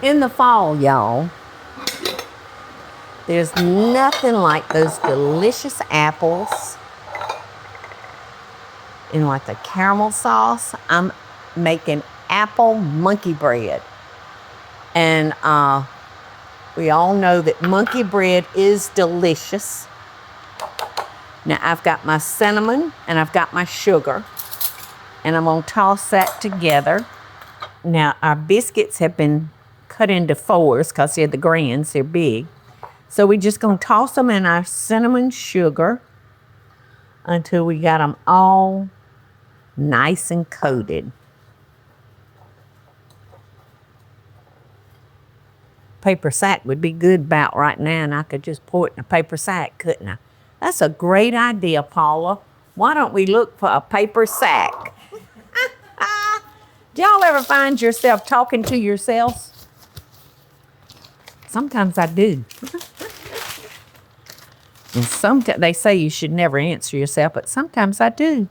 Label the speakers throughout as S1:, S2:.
S1: In the fall, y'all, there's nothing like those delicious apples in like the caramel sauce. I'm making apple monkey bread. And we all know that monkey bread is delicious. Now I've got my cinnamon and I've got my sugar. And I'm gonna toss that together. Now our biscuits have been cut into fours because they're the grands, they're big. So we're just gonna toss them in our cinnamon sugar until we got them all nice and coated. Paper sack would be good about right now, and I could just pour it in a paper sack, couldn't I? That's a great idea, Paula. Why don't we look for a paper sack? Do y'all ever find yourself talking to yourselves? Sometimes I do. And sometimes they say you should never answer yourself, but sometimes I do.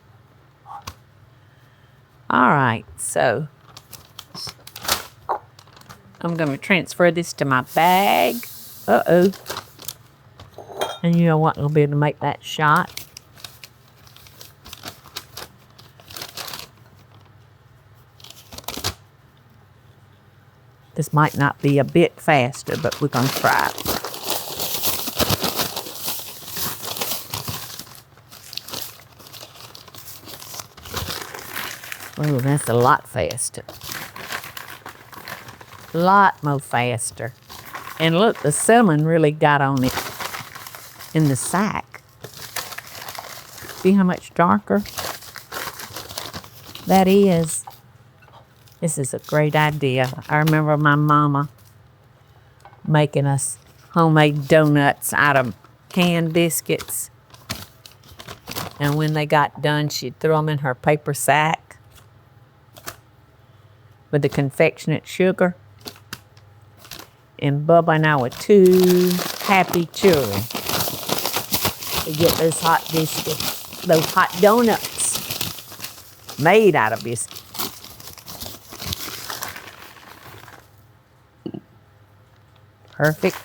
S1: All right, so I'm going to transfer this to my bag. Uh-oh. And you know what? I'll be able to make that shot. This might not be a bit faster, but we're going to try it. Oh, that's a lot faster. A lot more faster. And look, the cinnamon really got on it in the sack. See how much darker that is? This is a great idea. I remember my mama making us homemade donuts out of canned biscuits. And when they got done, she'd throw them in her paper sack with the confectionate sugar. And Bubba and I were two happy children to get those hot biscuits, those hot donuts made out of biscuits. Perfect.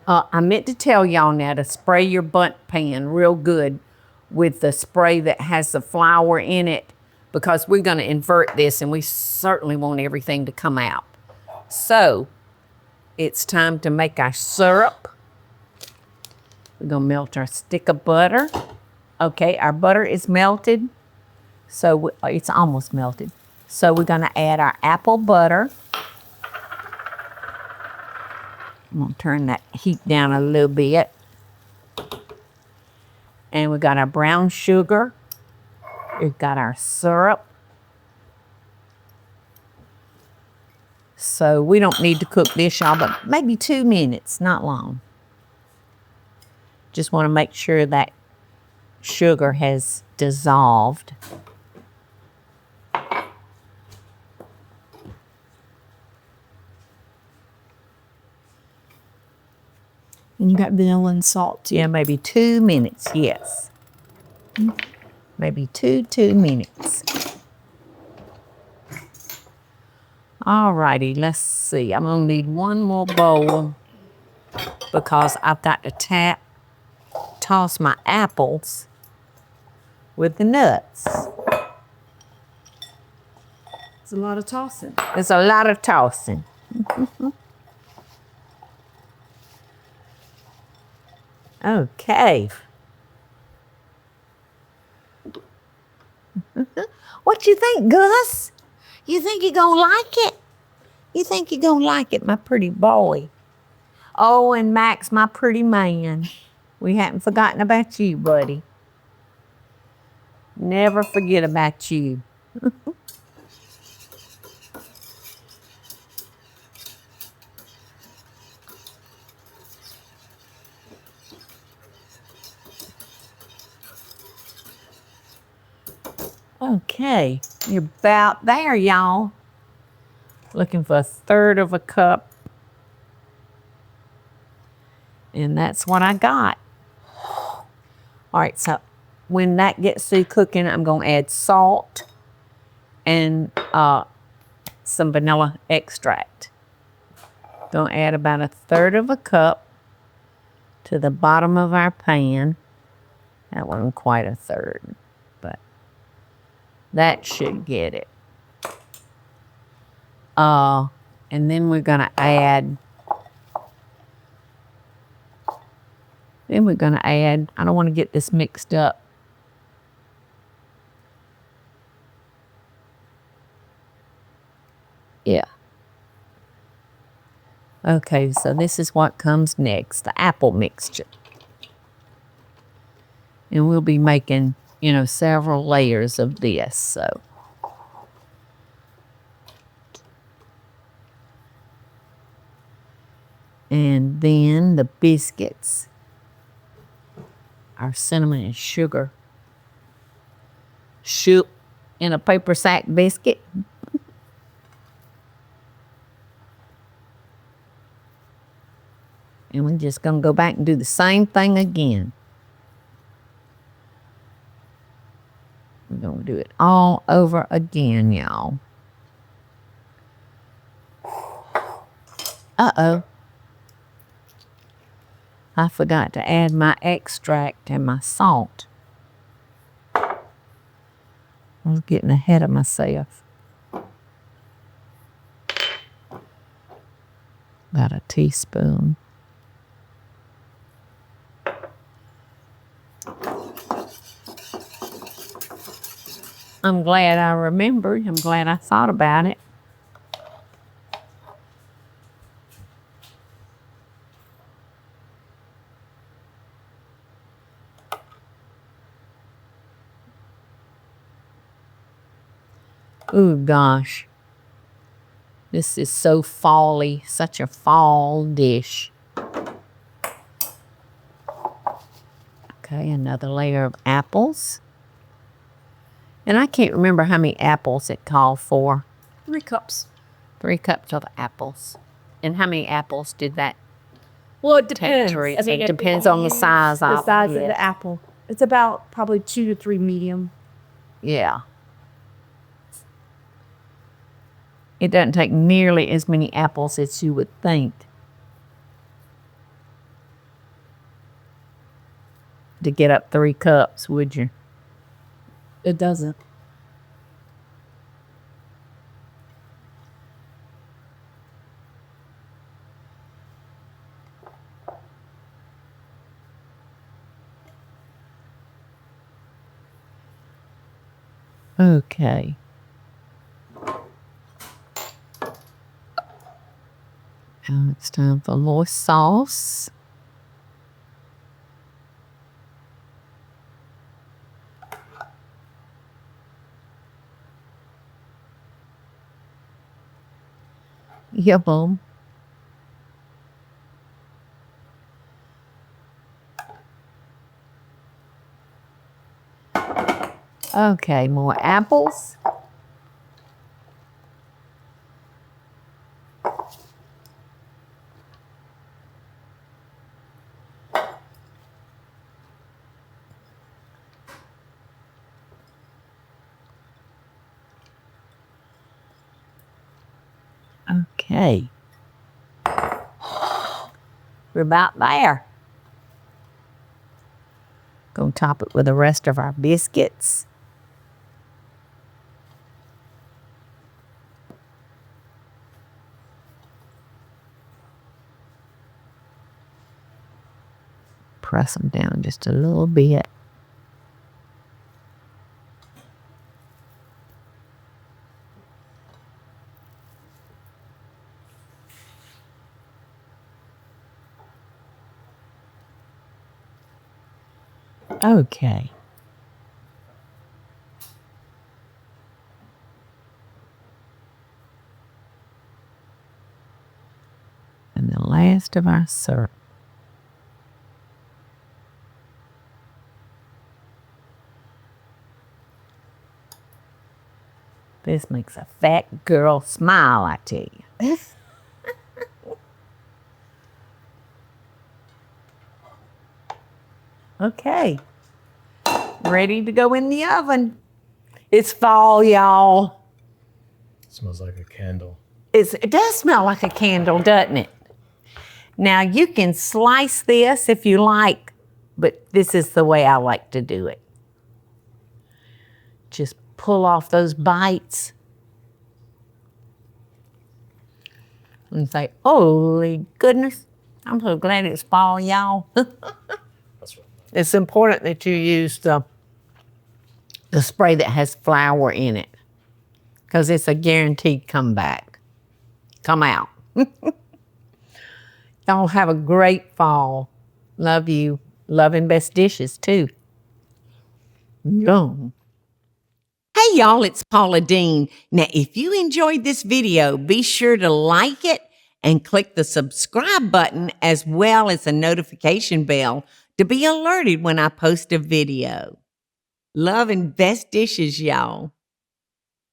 S1: I meant to tell y'all now to spray your bundt pan real good with the spray that has the flour in it, because we're going to invert this and we certainly want everything to come out. So it's time to make our syrup. We're going to melt our stick of butter. Okay, our butter is melted. So it's almost melted. So we're going to add our apple butter. I'm going to turn that heat down a little bit. And we got our brown sugar. We've got our syrup. So we don't need to cook this, y'all, but maybe 2 minutes, not long. Just want to make sure that sugar has dissolved.
S2: And you got vanilla and salt.
S1: Yeah, maybe 2 minutes, yes. Maybe two minutes. All righty, let's see. I'm gonna need one more bowl because I've got to toss my apples with the nuts.
S2: It's a lot of tossing.
S1: There's a lot of tossing. Okay. What you think, Gus? You think you're gonna like it? You think you're gonna like it, my pretty boy? Oh, and Max, my pretty man. We haven't forgotten about you, buddy. Never forget about you. Okay, you're about there, y'all. Looking for 1/3 of a cup. And that's what I got. All right, so when that gets through cooking, I'm gonna add salt and some vanilla extract. Gonna add about 1/3 cup to the bottom of our pan. That wasn't quite 1/3, but that should get it. And then we're gonna add, I don't want to get this mixed up. Yeah. Okay, so this is what comes next, the apple mixture. And we'll be making, several layers of this, so. And then the biscuits, our cinnamon and sugar. Shoot in a paper sack biscuit. And we're just going to go back and do the same thing again. We're going to do it all over again, y'all. Uh-oh. I forgot to add my extract and my salt. I was getting ahead of myself. About a teaspoon. I'm glad I remembered. I'm glad I thought about it. Oh gosh. This is so fall-y, such a fall dish. Okay, another layer of apples. And I can't remember how many apples it called for.
S2: 3 cups.
S1: 3 cups of apples. And how many apples did that?
S2: Well, it depends.
S1: It depends on the size of
S2: the apple. It's about probably 2 to 3 medium.
S1: Yeah. It doesn't take nearly as many apples as you would think to get up 3 cups, would you?
S2: It doesn't.
S1: Okay. Now it's time for a little sauce. Yum. Okay, more apples. Okay. We're about there. Gonna top it with the rest of our biscuits. Press them down just a little bit. Okay. And the last of our syrup. This makes a fat girl smile, I tell you. Okay. Ready to go in the oven. It's fall, y'all.
S3: Smells like a candle.
S1: It does smell like a candle, doesn't it? Now you can slice this if you like, but this is the way I like to do it. Just pull off those bites and say, holy goodness, I'm so glad it's fall, y'all.
S3: That's right.
S1: It's important that you use the spray that has flour in it because it's a guaranteed comeback. Come out. Y'all have a great fall. Love you. Loving Best Dishes too. Yum. Hey y'all, it's Paula Deen. Now, if you enjoyed this video, be sure to like it and click the subscribe button as well as the notification bell to be alerted when I post a video. Love and best dishes, y'all.